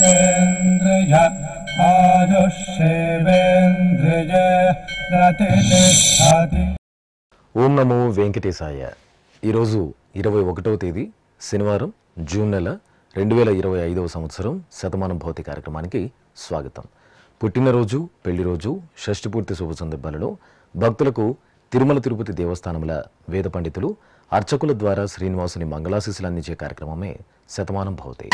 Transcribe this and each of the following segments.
जितेन्द्रिय आयुष्येवेन्द्रिये प्रतिष्ठति। ఓం నమో వెంకటేశాయ. ఈరోజు 21వ తేదీ శనివారం, జూన్ నెల 2025వ సంవత్సరం శతమానం భౌతి కార్యక్రమానికి స్వాగతం. పుట్టినరోజు, పెళ్లిరోజు, షష్ఠి పూర్తి శుభ సందర్భాలలో భక్తులకు తిరుమల తిరుపతి దేవస్థానముల వేద పండితులు, అర్చకుల ద్వారా శ్రీనివాసుని మంగళాశీస్సులు అందించే కార్యక్రమమే శతమానం భౌతి.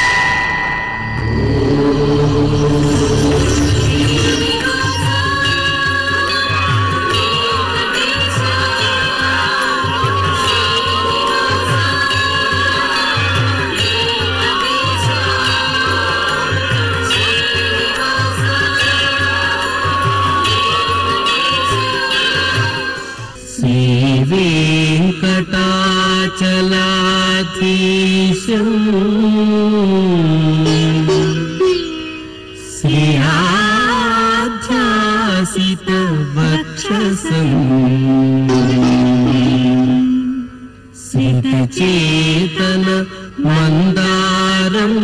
శ్రీవేంకటాచలాధీశం శ్రీయాధ్యాసితవక్షసం సితచేతన మందారం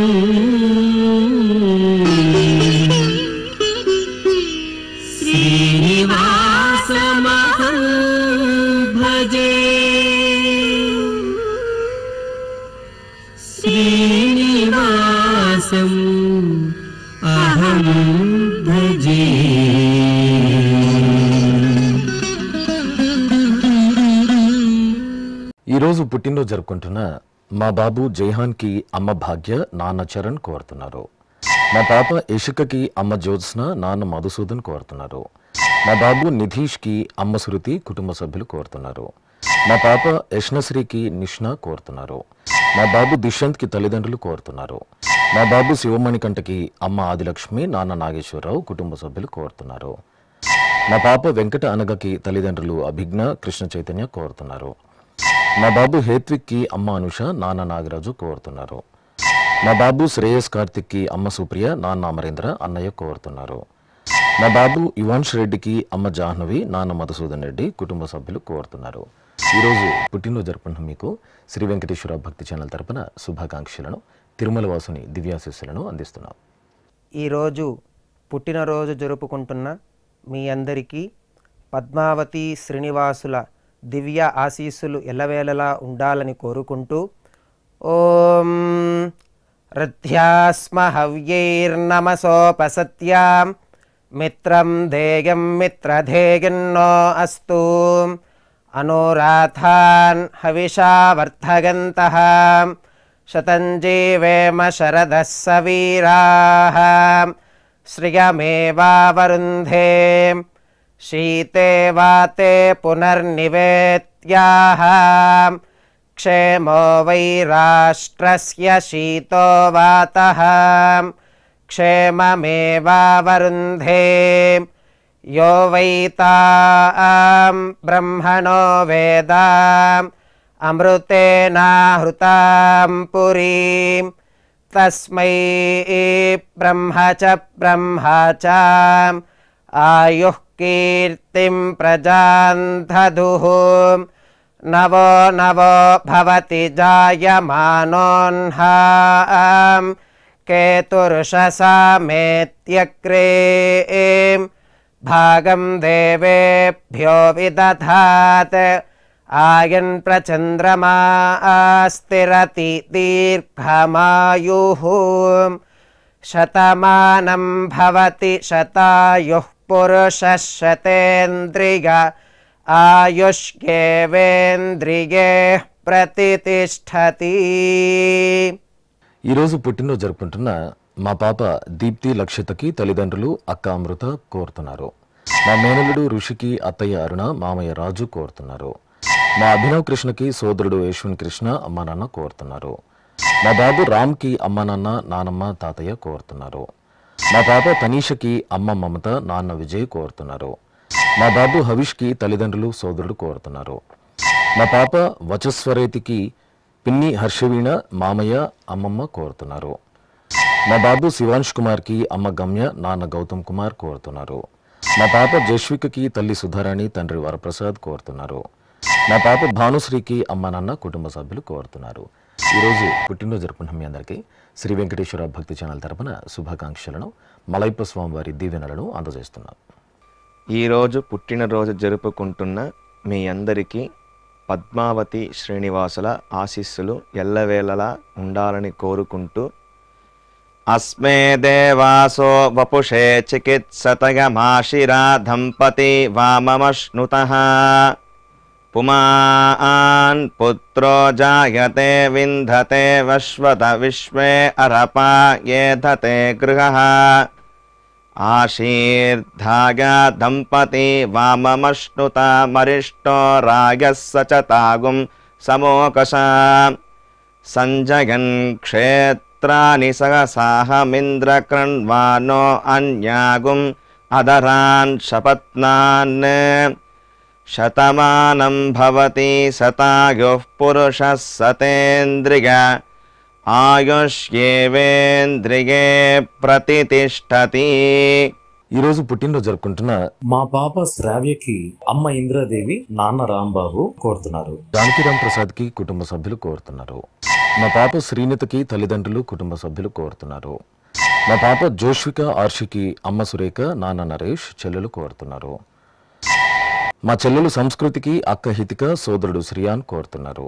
శ్రీనివాసమహం భజే. శ్రీనివాసం అహం భజే. ఈరోజు పుట్టినరోజు జరుపుకుంటున్న మా బాబు జైహాన్కి అమ్మ భాగ్య, నాన్న చరణ్ కోరుతున్నారు. మా పాప ఇషికకి అమ్మ జ్యోత్స్న, నాన్న మధుసూదన్ కోరుతున్నారు. మా బాబు నిధీష్కి అమ్మ శృతి, కుటుంబ సభ్యులు కోరుతున్నారు. మా పాప యష్ణశ్రీకి నిష్ణ కోరుతున్నారు. మా బాబు దిశాంత్కి తల్లిదండ్రులు కోరుతున్నారు. మా బాబు శివమణికంఠకి అమ్మ ఆదిలక్ష్మి, నాన్న నాగేశ్వరరావు, కుటుంబ సభ్యులు కోరుతున్నారు. మా పాప వెంకట అనగకి తల్లిదండ్రులు అభిజ్ఞ, కృష్ణ చైతన్య కోరుతున్నారు. మా బాబు హేత్విక్కి అమ్మ అనుష, నాన్న నాగరాజు కోరుతున్నారు. మా బాబు శ్రేయస్ కార్తిక్కి అమ్మ సుప్రియ, నాన్న అమరేంద్ర, అన్నయ్య కోరుతున్నారు. మా బాబు యువాన్ష్ రెడ్డికి అమ్మ జాహ్నవి, నాన్న మధుసూదన్ రెడ్డి, కుటుంబ సభ్యులు కోరుతున్నారు. ఈరోజు పుట్టినరోజు జరుపుకుంటున్న మీకు శ్రీ వెంకటేశ్వర భక్తి ఛానల్ తరపున శుభాకాంక్షలను, తిరుమల వాసుని దివ్యాశీస్సులను అందిస్తున్నాం. ఈరోజు పుట్టినరోజు జరుపుకుంటున్న మీ అందరికీ పద్మావతి శ్రీనివాసుల దివ్య ఆశీస్సులు ఎల్లవేళలా ఉండాలని కోరుకుంటూ, ఓం రథ్యాస్మ హవ్యైర్నమసోపసత్యాం మిత్రం ధేయం మిత్రధేయన్నో అస్తు అనురాధాన్ హవిషా వర్ధగంతః శతం జీవేమ శరదః సవీరాః శ్రియమేవావరుంధే శీతే వాతే పునర్నివేత్యాః క్షేమో వై రాష్ట్రస్య శీతో వాతః క్షేమమేవావరుంధే యో వై తాం బ్రహ్మణో వేద అమృతేనాహృతాం పురీం తస్మై బ్రహ్మ చ ఆయుః కీర్తిం ప్రజాన్ దదుః నవో నవో భవతి జాయమానోన్హాం కేతుర్షసామేత్యగ్రే భాగం దేవేభ్యో విదధాత్ ఆయన్ ప్రచంద్రమా స్థిరతి దీర్ఘమాయుః శతమానం భవతి శతాయుః పురుషः శతేంద్రియ ఆయుష్యేవేంద్రియే ప్రతిష్ఠతి. ఈరోజు పుట్టినరోజు జరుపుకుంటున్న మా పాప దీప్తి లక్షితకి తల్లిదండ్రులు అక్క అమృత కోరుతున్నారు. మా మేనలుడు ఋషికి అత్తయ్య అరుణ, మామయ్య రాజు కోరుతున్నారు. మా అభినవ్ కృష్ణకి సోదరుడు యశ్విన్ కృష్ణ, అమ్మ నాన్న కోరుతున్నారు. మా బాబు రామ్కి అమ్మ నాన్న, నానమ్మ, తాతయ్య కోరుతున్నారు. మా పాప తనీషకి అమ్మ మమత, నాన్న విజయ్ కోరుతున్నారు. మా బాబు హవిష్కి తల్లిదండ్రులు, సోదరుడు కోరుతున్నారు. మా పాప వచస్వరేతికి పిన్ని హర్షవీణ, మామయ్య, అమ్మమ్మ కోరుతున్నారు. మా బాబు శివాంష్ కుమార్కి అమ్మ గమ్య, నాన్న గౌతమ్ కుమార్ కోరుతున్నారు. మా పాప జశ్వికకి తల్లి సుధారాణి, తండ్రి వరప్రసాద్ కోరుతున్నారు. మా పాప భానుశ్రీకి అమ్మ నాన్న కుటుంబ సభ్యులు కోరుతున్నారు. ఈరోజు పుట్టినరోజు జరుపుకుంటున్న మీ అందరికీ శ్రీ వెంకటేశ్వర భక్తి ఛానల్ తరపున శుభాకాంక్షలను మలయప్ప స్వామివారి దీవెనలను అందజేస్తున్నాం. ఈరోజు పుట్టినరోజు జరుపుకుంటున్న మీ అందరికీ పద్మావతి శ్రీనివాసుల ఆశీస్సులు ఎల్లవేళలా ఉండాలని కోరుకుంటూ అస్మే దేవాసో వపుషే చికిత్సతగమాశిరా దంపతి వామమశ్నుతః పుమాన్ పుత్రో జాయతే వింధతే వశ్వత విశ్వే అరపా ఏధతే గృహః ఆశీర్ధాయ దంపతి వామమశ్నుత మరిష్టో రాగः సచతాగుం సమోకష సంజయన్ క్షేత్రాని సహసాహమింద్రకృణ్వానో అన్యాగుం అదరాన్ శపత్నాన్ శతమానం భవతి శతాయుః పురుషः సతేంద్రియ ఆయుష్యేవేంద్రియే ప్రతితిష్టతి. ఈరోజు పుట్టినరోజు జరుపుకుంటున్న మా పాప శ్రావ్యకి అమ్మ ఇంద్రాదేవి, నాన్న రాంబాబు కోరుతున్నారు. జానకిరామ్ ప్రసాద్ కి కుటుంబ సభ్యులు కోరుతున్నారు. మా పాప శ్రీనితకి తల్లిదండ్రులు కుటుంబ సభ్యులు కోరుతున్నారు. మా పాప జోష్విక ఆర్షికి అమ్మ సురేఖ, నాన్న నరేష్, చెల్లెలు కోరుతున్నారు. మా చెల్లెలు సంస్కృతికి అక్క హితిక, సోదరుడు శ్రియాన్ కోరుతున్నారు.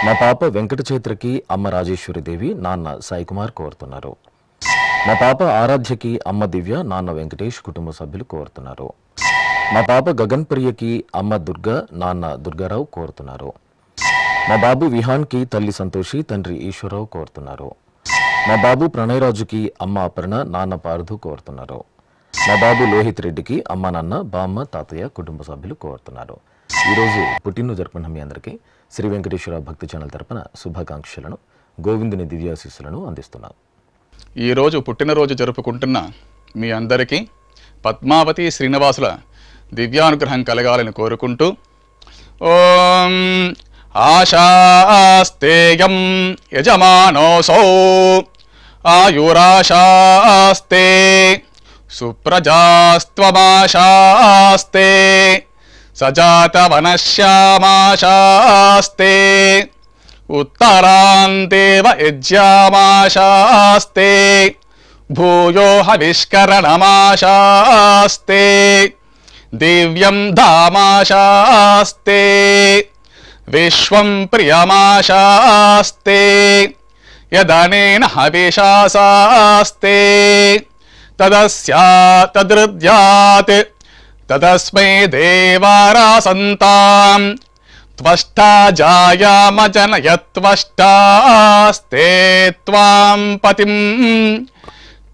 మా పాప వెంకట చైత్రకి అమ్మ రాజేశ్వరి దేవి, నాన్న సాయి కుమార్ కోరుతున్నారు. మా పాప ఆరాధ్యకి అమ్మ దివ్య, నాన్న వెంకటేష్, కుటుంబ సభ్యులు కోరుతున్నారు. మా పాప గగన్ ప్రియకి అమ్మ దుర్గా, నాన్న దుర్గారావు కోరుతున్నారు. మా బాబు విహాన్కి తల్లి సంతోషి, తండ్రి ఈశ్వరరావు కోరుతున్నారు. మా బాబు ప్రణయరాజుకి అమ్మ అపర్ణ, నాన్న పార్దు కోరుతున్నారు. మా బాబు లోహిత్ రెడ్డికి అమ్మ, నాన్న, బామ్మ, తాతయ్య, కుటుంబ సభ్యులు కోరుతున్నారు. ఈరోజు పుట్టినరోజు జరుపుకున్న మీ అందరికీ శ్రీ వెంకటేశ్వర భక్తి ఛానల్ తరపున శుభాకాంక్షలను, గోవిందుని దివ్యాశీస్సులను అందిస్తున్నాం. ఈరోజు పుట్టినరోజు జరుపుకుంటున్న మీ అందరికీ పద్మావతి శ్రీనివాసుల దివ్యానుగ్రహం కలగాలని కోరుకుంటూ ఓం ఆశాస్తేయం యజమానోసౌ ఆయురాశాస్తే సుప్రజాస్త్వమాశాస్తే సజాతవనశ్యామాశాస్తే ఉత్తరాందేవ యజ్యామాశాస్తే భూయో హవిష్కరణమాశాస్తే దివ్యం ధామాశాస్తే విశ్వం ప్రియమాశాస్తే యదనేన హవిషాశాస్తే తదస్యాతదృద్యాత్ తదస్మై దేవారాసంతాం త్వష్టా జాయామజనయత్వష్టాస్తే త్వాం పతిం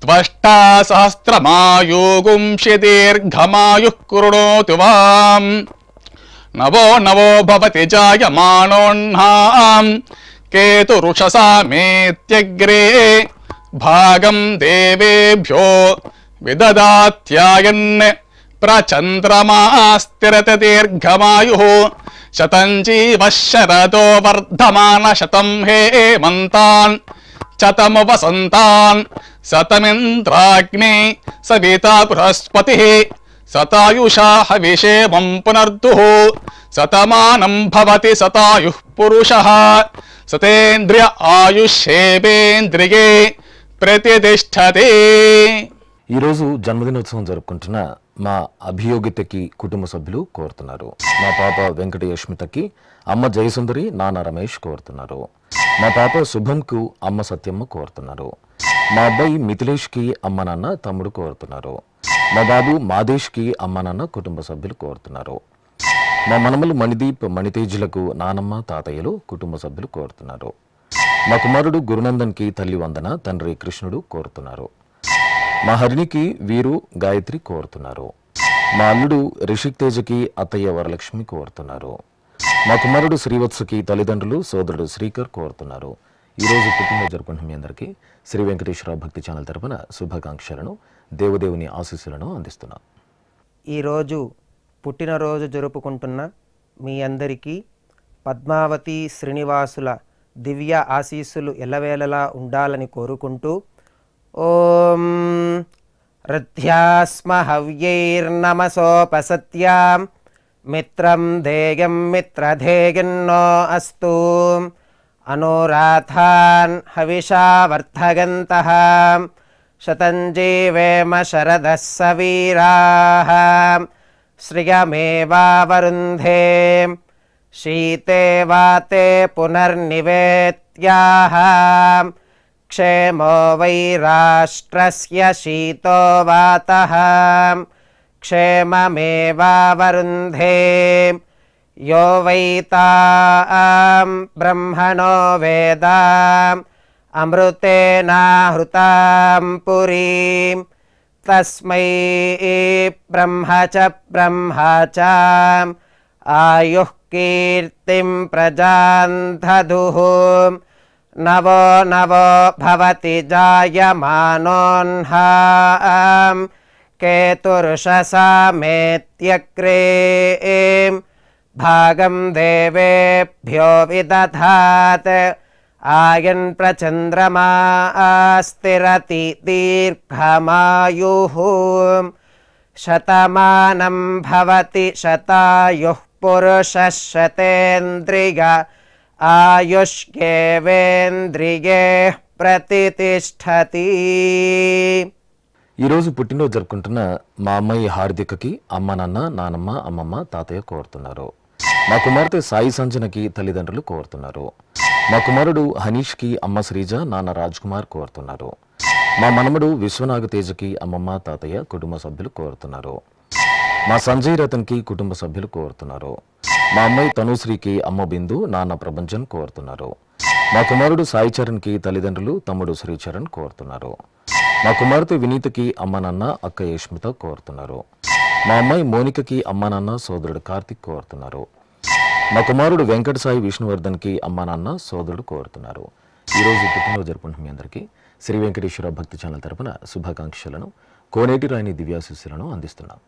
త్వష్టా సహస్రమాయుగుంషి దీర్ఘమాయుః కృణోతు వాం నవో నవో భవతి జాయమానోన్నాం కేతురుషసామేత్యగ్రే భాగం దేవేభ్యో విదదాత్యాయన్ ప్రచంద్రమాస్తిరత దీర్ఘమాయుః శతం జీవః శరదో వర్ధమాన శతం హేమంతాన్ శతము వసంతాన్ శతమింద్రాగ్నే సవితా బృహస్పతిః శతాయుషా హవిషేమం పునర్దుః శతమానం భవతి శతాయుః పురుషః సతేంద్రియ ఆయుష్యేవేంద్రియే ప్రతితిష్టతి. ఈరోజు జన్మదినోత్సవం జరుపుకుంటున్న మా అభియోగితకి కుటుంబ సభ్యులు కోరుతున్నారు. మా పాప వెంకట యష్మితకి అమ్మ జయసుందరి, నాన్న రమేష్ కోరుతున్నారు. మా పాప శుభంకు అమ్మ సత్యమ్మ కోరుతున్నారు. మా అబ్బాయి మిథిలేష్కి అమ్మ, నాన్న, తమ్ముడు కోరుతున్నారు. మా బాబు మాదేష్కి అమ్మ, నాన్న, కుటుంబ సభ్యులు కోరుతున్నారు. మా మనమలు మణిదీప్, మణితేజులకు నానమ్మ, తాతయ్యలు, కుటుంబ సభ్యులు కోరుతున్నారు. మా కుమారుడు గురునందన్కి తల్లి వందన, తండ్రి కృష్ణుడు కోరుతున్నారు. మా హరిణికి వీరు, గాయత్రి కోరుతున్నారు. మా అల్లుడు రిషిక్ తేజకి అత్తయ్య వరలక్ష్మి కోరుతున్నారు. మా కుమారుడు శ్రీవత్సుకి తల్లిదండ్రులు, సోదరుడు శ్రీకర్ కోరుతున్నారు. ఈరోజు పుట్టినరోజు జరుపుకుంటున్న మీ అందరికీ శ్రీ వెంకటేశ్వర భక్తి ఛానల్ తరపున శుభాకాంక్షలను, దేవదేవుని ఆశీస్సులను అందిస్తున్నాం. ఈరోజు పుట్టినరోజు జరుపుకుంటున్న మీ అందరికీ పద్మావతి శ్రీనివాసుల దివ్య ఆశీస్సులు ఎల్లవేళలా ఉండాలని కోరుకుంటూ ఓం రథ్యాస్మ హవ్యైర్నమసోపసత్యాం మిత్రం ధేయం మిత్రధేయన్నో అస్తు అనురాధాన్ హవిషా వర్ధగంతః శతం జీవేమ శరదः సవీరాः శ్రియమేవావరుంధే శీతే వాతే పునర్నివేత్యాః క్షేమో వై రాష్ట్రస్య శీతో వాతః క్షేమమేవావరుంధే యో వై తాం బ్రహ్మణో వేద అమృతేనాహృతాం పురీం తస్మై బ్రహ్మ చ ఆయుః కీర్తిం ప్రజాన్ దదుః నవో నవో భవతి జాయమానోన్హాం కేతుర్షసామేత్యగ్రే భాగం దేవేభ్యో విదధాత్ ఆయన్ ప్రచంద్రమా స్థిరతి దీర్ఘమాయుః శతమానం భవతి శతాయుః పురుషः శతేంద్రియ ఆయుష్యేవేంద్రియే ప్రతితిష్ఠతి. ఈరోజు పుట్టినరోజు జరుపుకుంటున్న మా అమ్మాయి హార్దికకి అమ్మ నాన్న నానమ్మ అమ్మమ్మ తాతయ్య కోరుతున్నారు. మా కుమార్తె సాయి సంజనకి తల్లిదండ్రులు కోరుతున్నారు. మా కుమారుడు హనీష్కి అమ్మ శ్రీజ నాన్న రాజ్ కుమార్ కోరుతున్నారు. మా మనమడు విశ్వనాగ తేజకి అమ్మమ్మ తాతయ్య కుటుంబ సభ్యులు కోరుతున్నారు. మా సంజయ్ రతన్కి కుటుంబ సభ్యులు కోరుతున్నారు. మా అమ్మాయి తనుశ్రీకి అమ్మ బిందు నాన్న ప్రభంజన్ కోరుతున్నారు. మా కుమారుడు సాయి చరణ్కి తల్లిదండ్రులు తమ్ముడు శ్రీచరణ్ కోరుతున్నారు. మా కుమార్తె వినీతకి అమ్మ నాన్న అక్క యష్మిత కోరుతున్నారు. మా అమ్మాయి మోనికకి అమ్మ నాన్న సోదరుడు కార్తిక్ కోరుతున్నారు. మా కుమారుడు వెంకట సాయి విష్ణువర్ధన్కి అమ్మ నాన్న సోదరుడు కోరుతున్నారు. ఈరోజు పుట్టినరోజు జరుపుకుంటున్న మీ అందరికీ శ్రీ వెంకటేశ్వర భక్తి ఛానల్ తరపున శుభాకాంక్షలను కోనేటి రాయని దివ్యాశిస్సులను అందిస్తున్నాం.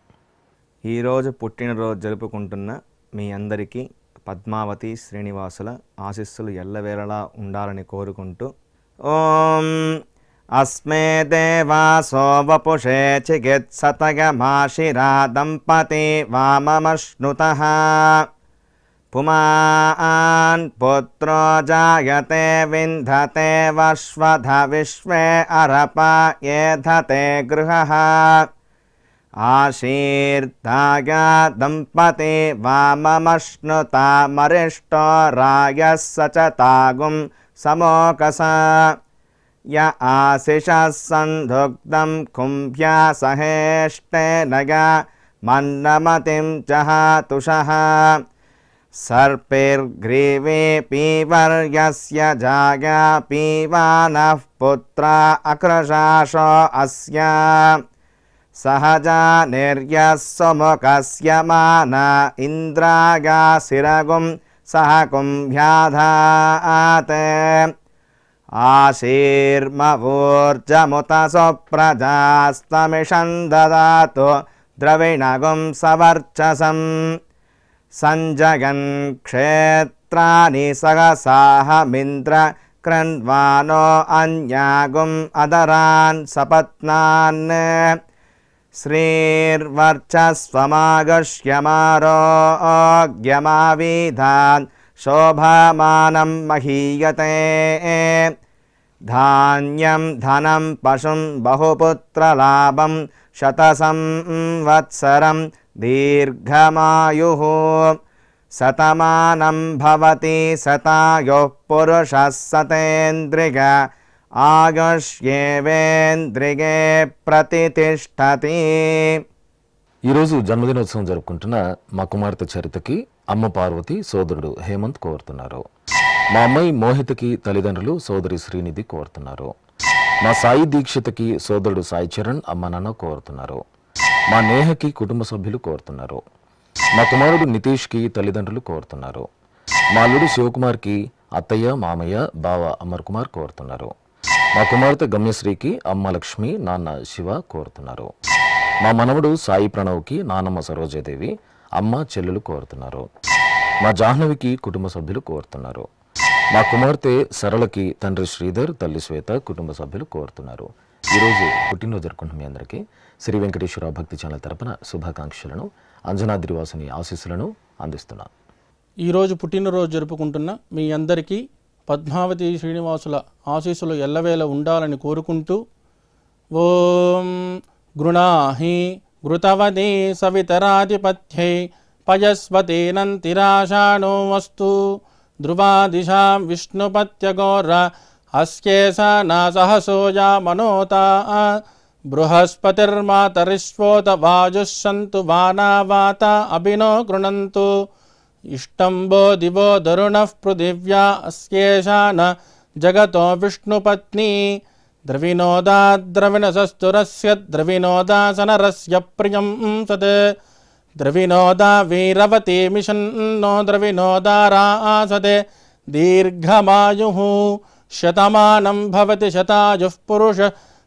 ఈరోజు పుట్టినరోజు జరుపుకుంటున్న మీ అందరికీ పద్మావతి శ్రీనివాసుల ఆశీస్సులు ఎల్లవేళలా ఉండాలని కోరుకుంటూ ఓం అస్మే దేవాసో వపుషే చికిత్సతగమాశిరా దంపతి వామమశ్నుతః పుమాన్ పుత్రో జాయతే వింధతే వశ్వధ విశ్వే అరప ఏధతే గృహః ఆశీర్దాయ దంపతి వామమశ్నుతా మరిష్టో రాయः సచతాగుం సమోకస య ఆశిషः సంధుగ్ధం కుంభ్యా సహేష్టేనయ మన్నమతిం జహాతుషః సర్పిర్గ్రీవే పీవర్యస్య జాగా పీవానః పుత్రా అక్రశాశో అస్య సహజా నిర్యస్సుముఖస్య మాన ఇంద్రాగాశిరగుం సహ కుంభ్యాధాత్ ఆశీర్మవూర్జముత సుప్రజాస్తమిషం దదాతు ద్రవిణగుం సవర్చసం సంజగన్ క్షేత్రాని సహసాహమింద్ర క్రన్వానో అన్యాగుం అదరాన్ సపత్నాన్ శ్రీర్వర్చస్వమాగష్యమారోగ్యమావిధాన్ శోభమానం మహీయతే ధాన్యం ధనం పశుం బహుపుత్రలాభం శతసంవత్సరం దీర్ఘమాయుః శతమానం భవతి శతాయుః పురుషः శతేంద్రియ ఆయుష్యేవేంద్రియే ప్రతితిష్ఠతి. ఈరోజు జన్మదినోత్సవం జరుపుకుంటున్న మా కుమార్తె చరితకి అమ్మ పార్వతి సోదరుడు హేమంత్ కోరుతున్నారు. మా అమ్మాయి మోహితకి తల్లిదండ్రులు సోదరి శ్రీనిధి కోరుతున్నారు. మా సాయి దీక్షితకి సోదరుడు సాయి చరణ్ అమ్మ నాన్న కోరుతున్నారు. మా నేహకి కుటుంబ సభ్యులు కోరుతున్నారు. మా కుమారుడు నితీష్కి తల్లిదండ్రులు కోరుతున్నారు. మా అల్లుడు శివకుమార్కి అత్తయ్య మామయ్య బావ అమర్ కుమార్ కోరుతున్నారు. మా కుమార్తె గమ్యశ్రీకి అమ్మ లక్ష్మి నాన్న శివ కోరుతున్నారు. మా మనవడు సాయి ప్రణవ్కి నానమ్మ సరోజాదేవి అమ్మ చెల్లెలు కోరుతున్నారు. మా జాహ్నవికి కుటుంబ సభ్యులు కోరుతున్నారు. మా కుమార్తె సరళకి తండ్రి శ్రీధర్ తల్లి శ్వేత కుటుంబ సభ్యులు కోరుతున్నారు. ఈరోజు పుట్టినరోజు జరుపుకుంటున్న మీ అందరికీ శ్రీ వెంకటేశ్వర భక్తి ఛానల్ తరపున శుభాకాంక్షలను అంజనాద్రివాసుని ఆశీస్సులను అందిస్తున్నాం. ఈరోజు పుట్టినరోజు జరుపుకుంటున్న మీ అందరికీ పద్మావతి శ్రీనివాసుల ఆశీస్సులు ఎల్లవేళ ఉండాలని కోరుకుంటూ ఓం గృణాహి ఘృతవతి సవితరాధిపత్యై పయస్వతేనంతిరాషాణో వస్తు ధ్రువాదిశాం విష్ణుపత్యగోర అస్యేషా సహసోజా మనోతా బృహస్పతిర్మాతరిష్వోత వాజుస్సంతు వానావాత అభినో గృణంతు ఇష్టంబో దివో దరుణః పృథివ్యా అస్యేషాన జగతో విష్ణుపత్ని ద్రవినోదా ద్రవిణసస్తురస్య ద్రవినోదాసనరస్య ప్రియం సత్ ద్రవినోదా వీరవతి మిషన్నో ద్రవినోదారాసతే దీర్ఘమాయుః శతమానం భవతి శతాయుః పురుష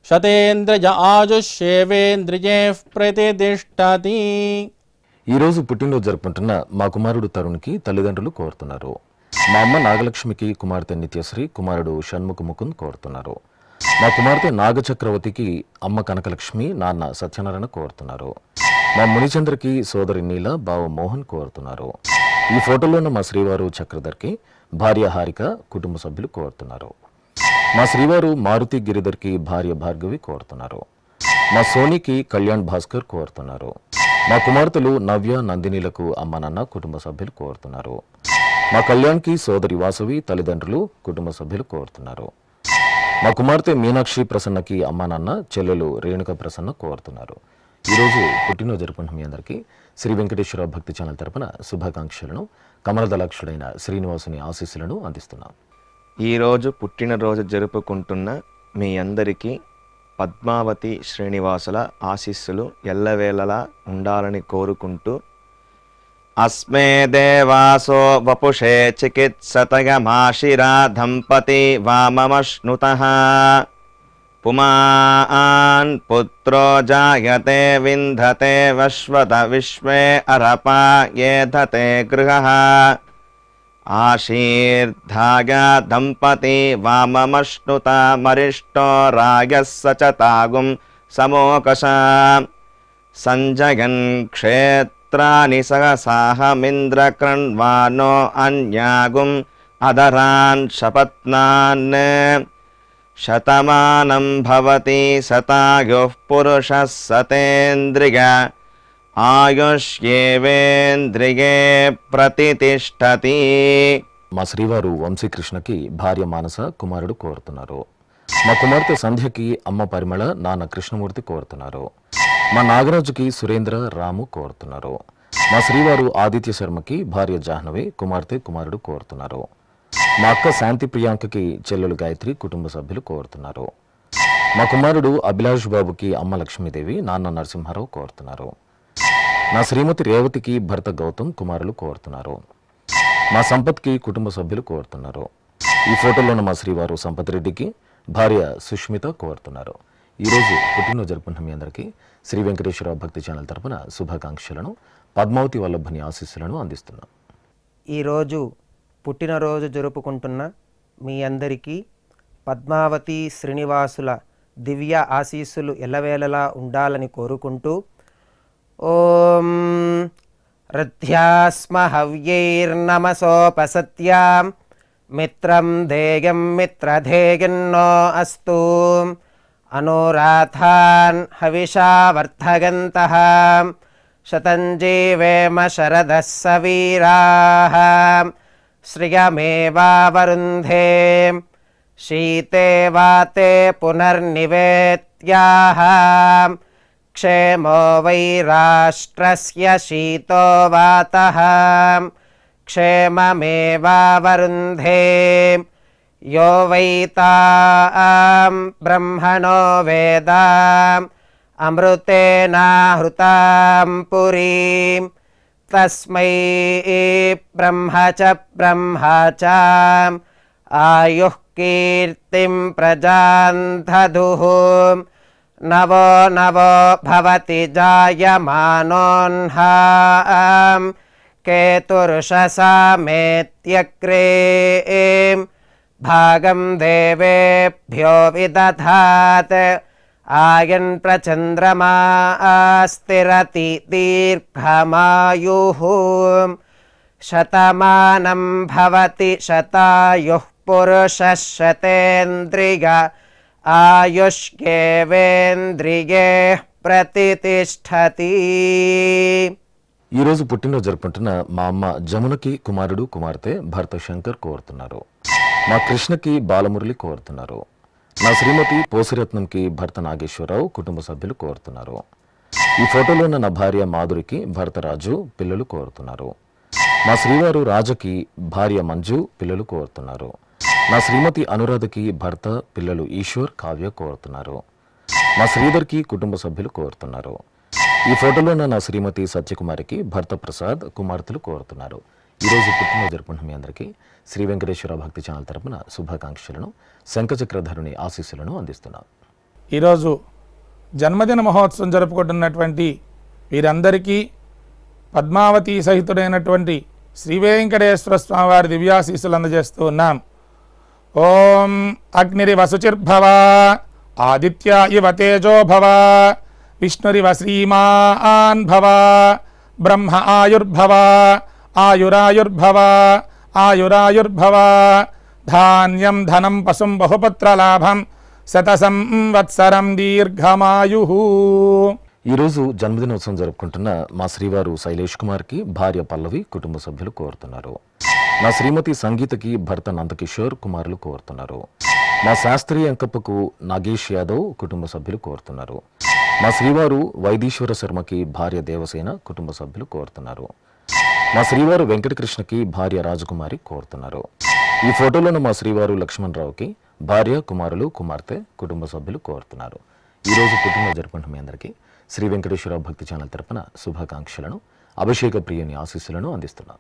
శతేంద్రియ ఆయుష్యేవేంద్రియే ప్రతిష్టతి. ఈరోజు పుట్టినరోజు జరుపుకుంటున్న మా కుమారుడు తరుణ్కి తల్లిదండ్రులు కోరుతున్నారు. మా అమ్మ నాగలక్ష్మికి కుమార్తె నిత్యశ్రీ, కుమారుడు షణ్ముఖ ముకుంద్ కోరుతున్నారు. మా కుమార్తె నాగచక్రవర్తికి అమ్మ కనకలక్ష్మి, నాన్న సత్యనారాయణ కోరుతున్నారు. మా మునిచంద్రకి సోదరి నీల, బావ మోహన్ కోరుతున్నారు. ఈ ఫోటోలో ఉన్న మా శ్రీవారు చక్రధర్కి భార్య హారిక, కుటుంబ సభ్యులు కోరుతున్నారు. మా శ్రీవారు మారుతి గిరిధర్కి భార్య భార్గవి కోరుతున్నారు. మా సోనీకి కళ్యాణ్ భాస్కర్ కోరుతున్నారు. మా కుమార్తెలు నవ్య, నందినిలకు అమ్మ నాన్న, కుటుంబ సభ్యులు కోరుతున్నారు. మా కళ్యాణ్కి సోదరి వాసవి, తల్లిదండ్రులు, కుటుంబ సభ్యులు కోరుతున్నారు. మా కుమార్తె మీనాక్షి ప్రసన్నకి అమ్మ నాన్న, చెల్లెలు రేణుక ప్రసన్న కోరుతున్నారు. ఈరోజు పుట్టినరోజు జరుపుకుంటున్న మీ అందరికీ శ్రీ వెంకటేశ్వర భక్తి ఛానల్ తరపున శుభాకాంక్షలను, కమలదళాక్షుడైన శ్రీనివాసుని ఆశీస్సులను అందిస్తున్నాం. ఈరోజు పుట్టినరోజు జరుపుకుంటున్న మీ అందరికీ పద్మావతి శ్రీనివాసుల ఆశీస్సులు ఎల్లవేళలా ఉండాలని కోరుకుంటూ అస్మే దేవాసో వపుషే చికిత్సతయమాశిరా దంపతి వామమశ్నుతః పుమాన్ పుత్రో జాయతే వింధతే వశ్వత విశ్వే అరపా ఏధతే గృహః ఆశీర్ధాయ దంపతి వామమశ్నుత మరిష్టో రాయః సచతాగుం సమోకశ సంజయన్ క్షేత్రాని సహసాహమింద్రకృణ్వానో అన్యాగుం అదరాన్ శపత్నాన్ శతమానం భవతి శతాయుః పురుషः శతేంద్రియ ఆయుష్యేవేంద్రియే ప్రతిష్టతి. మా శ్రీవారు వంశీకృష్ణకి భార్య మానస, కుమారుడు కోరుతున్నారు. మా కుమార్తె సంధ్యకి అమ్మ పరిమళ, నాన్న కృష్ణమూర్తి కోరుతున్నారు. మా నాగరాజుకి సురేంద్ర, రాము కోరుతున్నారు. మా శ్రీవారు ఆదిత్య శర్మకి భార్య జాహ్నవి, కుమార్తె కుమారుడు కోరుతున్నారు. మా అక్క శాంతి ప్రియాంకకి చెల్లెలు గాయత్రి, కుటుంబ సభ్యులు కోరుతున్నారు. మా కుమారుడు అభిలాష్ బాబుకి అమ్మ లక్ష్మీదేవి, నాన్న నరసింహారావు కోరుతున్నారు. నా శ్రీమతి రేవతికి భర్త గౌతమ్, కుమారులు కోరుతున్నారు. మా సంపత్కి కుటుంబ సభ్యులు కోరుతున్నారు. ఈ ఫోటోలో ఉన్న మా శ్రీవారు సంపత్ రెడ్డికి భార్య సుష్మిత కోరుతున్నారు. ఈరోజు పుట్టినరోజు జరుపుకుంటున్న మీ అందరికీ శ్రీ వెంకటేశ్వర భక్తి ఛానల్ తరపున శుభాకాంక్షలను, పద్మావతి వల్లభని ఆశీస్సులను అందిస్తున్నాం. ఈరోజు పుట్టినరోజు జరుపుకుంటున్న మీ అందరికీ పద్మావతి శ్రీనివాసుల దివ్య ఆశీస్సులు ఎల్లవేళలా ఉండాలని కోరుకుంటూ ఓం రథ్యాస్మ హవ్యైర్నమసోపసత్యాం మిత్రం ధేయం మిత్రధేయన్నో అస్తు అనురాధాన్ హవిషా వర్ధగంతః శతం జీవేమ శరదః సవీరాః శ్రియమేవావరుంధే శీతే వాతే పునర్నివేత్యాః క్షేమో వై రాష్ట్రస్య శీతో వాతః క్షేమమేవావరుంధే యో వై తాం బ్రహ్మణో వేద అమృతేనాహృతాం పురీం తస్మై బ్రహ్మ చ ఆయుః కీర్తిం ప్రజాన్ దదుః నవో నవో భవతి జాయమానోన్హాం కేతుర్షసామేత్యగ్రే భాగం దేవేభ్యో విదధాత్ ఆయన్ ప్రచంద్రమా స్థిరతి దీర్ఘమాయుః శతమానం భవతి శతాయుః పురుషः శతేంద్రియ ఆయుష్యేవేంద్రియే ప్రతితిష్ఠతి. ఈరోజు పుట్టినరోజు జరుపుకుంటున్న మా అమ్మ జమునకి కుమారుడు కుమార్తె భర్త శంకర్ కోరుతున్నారు. మా కృష్ణకి బాలమురళి కోరుతున్నారు. నా శ్రీమతి పోసిరత్నంకి భర్త నాగేశ్వరరావు కుటుంబ సభ్యులు కోరుతున్నారు. ఈ ఫోటోలో ఉన్న నా భార్య మాధురికి భర్త రాజు పిల్లలు కోరుతున్నారు. మా శ్రీవారు రాజుకి భార్య మంజు పిల్లలు కోరుతున్నారు. నా శ్రీమతి అనురాధకి భర్త పిల్లలు ఈశ్వర్ కావ్య కోరుతున్నారు. మా శ్రీధర్కి కుటుంబ సభ్యులు కోరుతున్నారు. ఈ ఫోటోలో ఉన్న నా శ్రీమతి సత్యకుమారికి భర్త ప్రసాద్ కుమార్తెలు కోరుతున్నారు. ఈరోజు పుట్టినరోజు జరుపుకుంటున్న మీ అందరికీ శ్రీ వెంకటేశ్వర భక్తి ఛానల్ తరపున శుభాకాంక్షలను శంఖచక్రధరుని ఆశీస్సులను అందిస్తున్నాం. ఈరోజు జన్మదిన మహోత్సవం జరుపుకుంటున్నటువంటి వీరందరికీ పద్మావతి సహితుడైనటువంటి శ్రీ వెంకటేశ్వర స్వామివారి దివ్యాశీస్సులు అందజేస్తూ ఉన్నాం. ఓం అగ్నిరివ శుచిర్భవ ఆదిత్య ఇవ తేజో భవ విష్ణురివ శ్రీమాన్ భవ బ్రహ్మ ఆయుర్భవ ఆయురాయుర్భవ ఆయురాయుర్భవ ధాన్యం ధనం పశుం బహుపుత్రలాభం శత సంవత్సరం దీర్ఘమాయు. ఈరోజు జన్మదినోత్సవం జరుపుకుంటున్న మా శ్రీవారు శైలేష్ కుమార్కి భార్య పల్లవి కుటుంబ సభ్యులు కోరుతున్నారు. నా శ్రీమతి సంగీతకి భర్త నందకిషోర్ కుమారులు కోరుతున్నారు. మా శాస్త్రీయ అంకప్పకు నాగేష్ యాదవ్ కుటుంబ సభ్యులు కోరుతున్నారు. మా శ్రీవారు వైదీశ్వర శర్మకి భార్య దేవసేన కుటుంబ సభ్యులు కోరుతున్నారు. మా శ్రీవారు వెంకటకృష్ణకి భార్య రాజకుమారి కోరుతున్నారు. ఈ ఫోటోలోని మా శ్రీవారు లక్ష్మణరావుకి భార్య కుమారులు కుమార్తె కుటుంబ సభ్యులు కోరుతున్నారు. ఈరోజు పుట్టినరోజు జరుపుకుంటున్న మీ అందరికీ శ్రీ వెంకటేశ్వర భక్తి ఛానల్ తరపున శుభాకాంక్షలను అభిషేక ప్రియుని ఆశీస్సులను అందిస్తున్నాం.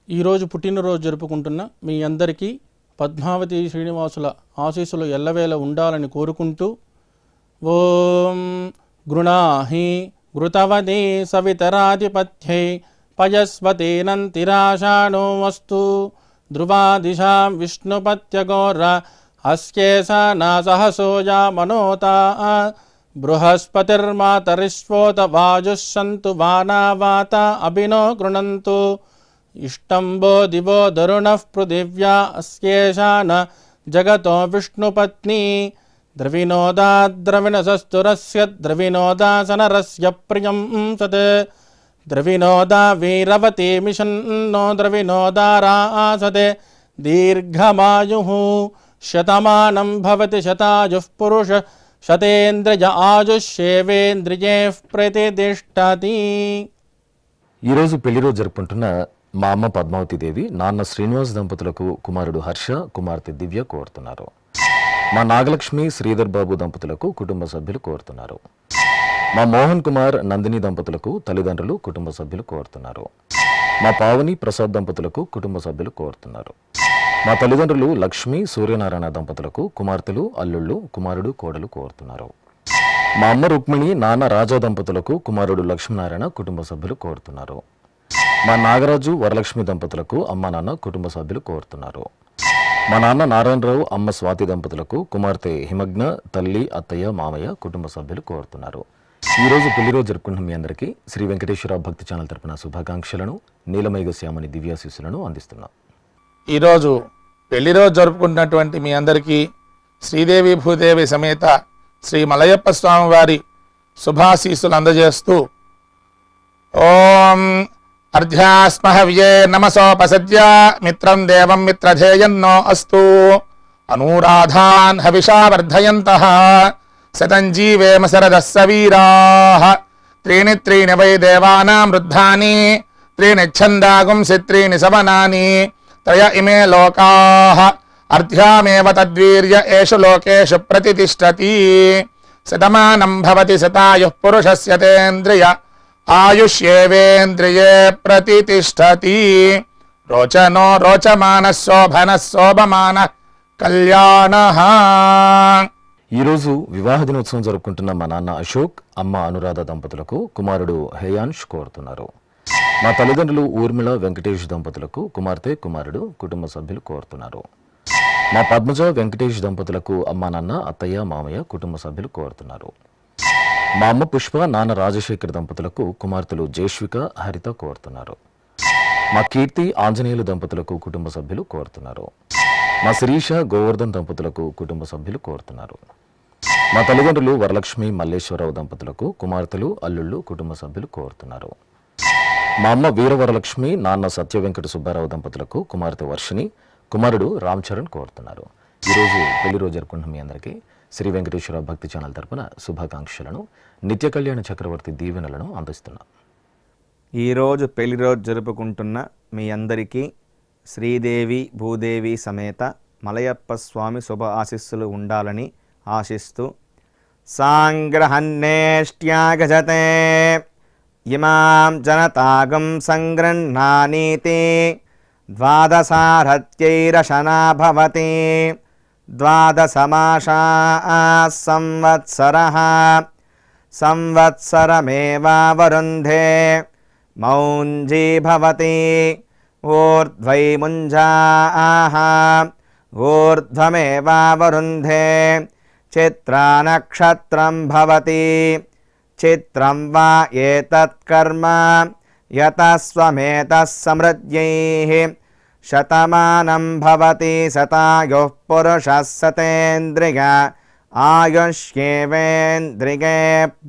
ఈరోజు పుట్టినరోజు జరుపుకుంటున్న మీ అందరికీ పద్మావతి శ్రీనివాసుల ఆశీస్సులు ఎల్లవేళ ఉండాలని కోరుకుంటూ ఓం గృణాహి ఘృతవదే సవితరాధిపత్యై పయస్వతేనంతిరాషాణో వస్తు ధ్రువాదిశాం విష్ణుపత్యగోర అస్యేషా నాసహసోజా మనోతా బృహస్పతిర్మాతరిష్వోత వాజుః సంతు వానావాత అభినో గృణంతు ఇష్టంబో దివో దరుణః పృథివ్యా అస్యేషా న జగతో విష్ణుపత్ని ద్రవినోదా ద్రవిణసస్తురస్య ద్రవినోదాసనరస్య ప్రియం సత్ ద్రవినోదా వీరవతి మిషన్నో ద్రవినోదారాసతే దీర్ఘమాయుః శతమానం భవతి శతాయుః పురుష శతేంద్రియ ఆయుష్యేవేంద్రియే ప్రతితిష్ఠతి. ఈరోజు పెళ్లి రోజు జరుపుకుంటున్న మా అమ్మ పద్మావతి దేవి నాన్న శ్రీనివాస్ దంపతులకు కుమారుడు హర్ష కుమార్తె దివ్య కోరుతున్నారు. మా నాగలక్ష్మి శ్రీధర్ బాబు దంపతులకు కుటుంబ సభ్యులు కోరుతున్నారు. మా మోహన్ కుమార్ నందిని దంపతులకు తల్లిదండ్రులు కుటుంబ సభ్యులు కోరుతున్నారు. మా పావని ప్రసాద్ దంపతులకు కుటుంబ సభ్యులు కోరుతున్నారు. మా తల్లిదండ్రులు లక్ష్మి సూర్యనారాయణ దంపతులకు కుమార్తెలు అల్లుళ్ళు కుమారుడు కోడలు కోరుతున్నారు. మా అమ్మ రుక్మిణి నాన్న రాజా దంపతులకు కుమారుడు లక్ష్మీనారాయణ కుటుంబ సభ్యులు కోరుతున్నారు. మా నాగరాజు వరలక్ష్మి దంపతులకు అమ్మ నాన్న కుటుంబ సభ్యులు కోరుతున్నారు. మా నాన్న నారాయణరావు అమ్మ స్వాతి దంపతులకు కుమార్తె హిమగ్న తల్లి అత్తయ్య మామయ్య కుటుంబ సభ్యులు కోరుతున్నారు. ఈరోజు పెళ్లి రోజు జరుపుకుంటున్న మీ అందరికీ శ్రీ వెంకటేశ్వర భక్తి ఛానల్ తరపున శుభాకాంక్షలను నీలమేఘ శ్యామని దివ్యాశీస్సులను అందిస్తున్నాం. ఈరోజు పెళ్లి రోజు జరుపుకుంటున్నటువంటి మీ అందరికీ శ్రీదేవి భూదేవి సమేత శ్రీ మలయప్ప స్వామి వారి శుభాశీస్సులు అందజేస్తూ ఓం అర్ధ్యాస్మహవ్యే నమసోపసద్య మిత్రం దేవం మిత్రధేయన్నో అస్తు అనూరాధాన్ హవిషా వర్ధయంతః శతం జీవేమ శరదః సవీరాః త్రీణి త్రీణి వై దేవానాం వృద్ధాని త్రీణి ఛందాగుంసి త్రీణి సవనాని త్రయ ఇమే లోకాః అర్ధ్యామేవ తద్వీర్య ఏషు లోకేషు ప్రతితిష్ఠతి శతమానం భవతి శతాయుః పురుషస్య తేంద్రియ ఆయుష్యేవేంద్రియే ప్రతితిష్ఠతి రోచనో రోచమానః శోభనః శోభమానః కళ్యాణః. ఈరోజు వివాహ దినోత్సవం జరుపుకుంటున్న మా నాన్న అశోక్ అమ్మ అనురాధ దంపతులకు కుమారుడు హేయాన్ష్ కోరుతున్నారు. మా తల్లిదండ్రులు ఊర్మిళ వెంకటేష్ దంపతులకు కుమార్తె కుమారుడు కుటుంబ సభ్యులు కోరుతున్నారు. మా పద్మజ వెంకటేష్ దంపతులకు అమ్మ నాన్న అత్తయ్య మామయ్య కుటుంబ సభ్యులు కోరుతున్నారు. మా అమ్మ పుష్ప నాన్న రాజశేఖర్ దంపతులకు కుమార్తెలు జేష్విక హరిత కోరుతున్నారు. మా కీర్తి ఆంజనేయులు దంపతులకు కుటుంబ సభ్యులు కోరుతున్నారు. మా శిరీష గోవర్ధన్ దంపతులకు కుటుంబ సభ్యులు కోరుతున్నారు. మా తల్లిదండ్రులు వరలక్ష్మి మల్లేశ్వరరావు దంపతులకు కుమార్తెలు అల్లుళ్ళు కుటుంబ సభ్యులు కోరుతున్నారు. మా అమ్మ వీరవరలక్ష్మి నాన్న సత్య వెంకట సుబ్బారావు దంపతులకు కుమార్తె వర్షిణి కుమారుడు రామ్ చరణ్ కోరుతున్నారు. ఈరోజు పెళ్లి రోజు జరుపుకుంటున్న మీ అందరికీ శ్రీ వెంకటేశ్వర భక్తి ఛానల్ తరపున శుభాకాంక్షలను నిత్య కళ్యాణ చక్రవర్తి దీవెనలను అందిస్తున్నాం. ఈరోజు పెళ్లి రోజు జరుపుకుంటున్న మీ అందరికీ శ్రీదేవి భూదేవి సమేత మలయప్ప స్వామి శుభ ఆశీస్సులు ఉండాలని ఆశిస్తూ సాంగ్రహన్నేష్ట్యాగజతే ఇమాం జనతాగం సంగృహ్ణానీతి ద్వాదశారథ్యైరశనా భవతి ద్వాదశమాసా సంవత్సరః సంవత్సరమేవావరుంధే మౌంజీ భవతి ఊర్ధ్వై ముంజాః ఊర్ధ్వమేవావరుంధే చిత్రానక్షత్రం భవతి చిత్రం వా ఏతత్ కర్మ యతస్వమేతః సమృద్ధ్యైః శతమానం భవతి శతాయుః పురుషः శతేంద్రియ ఆయుష్యేవేంద్రిగే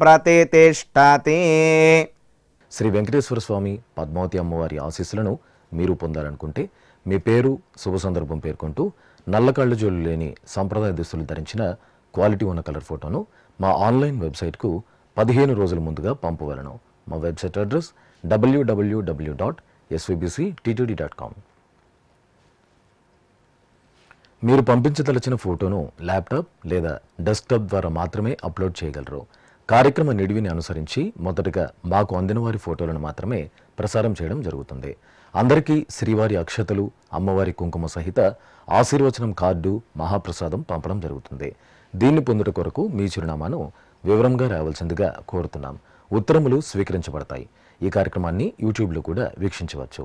ప్రతితిష్టతి. శ్రీ వెంకటేశ్వర స్వామి పద్మావతి అమ్మవారి ఆశీస్సులను మీరు పొందాలనుకుంటే మీ పేరు శుభ సందర్భం పేర్కొంటూ నల్ల కళ్ళజోళ్ళు లేని సంప్రదాయ దుస్తులు ధరించిన క్వాలిటీ ఉన్న కలర్ ఫోటోను మా ఆన్లైన్ వెబ్సైట్కు 15 రోజుల ముందుగా పంపవలను. మా వెబ్సైట్ అడ్రస్ www.svbcttd.com. మీరు పంపించదలిచిన ఫోటోను ల్యాప్టాప్ లేదా డెస్క్టాప్ ద్వారా మాత్రమే అప్లోడ్ చేయగలరు. కార్యక్రమ నిడివిని అనుసరించి మొదటగా మాకు అందిన వారి ఫోటోలను మాత్రమే ప్రసారం చేయడం జరుగుతుంది. అందరికీ శ్రీవారి అక్షతలు అమ్మవారి కుంకుమ సహిత ఆశీర్వచనం కార్డు మహాప్రసాదం పంపడం జరుగుతుంది. దీన్ని పొందుట కొరకు మీ చిరునామాను వివరంగా రావాల్సిందిగా కోరుతున్నాం. ఉత్తరములు స్వీకరించబడతాయి. ఈ కార్యక్రమాన్ని యూట్యూబ్లో కూడా వీక్షించవచ్చు.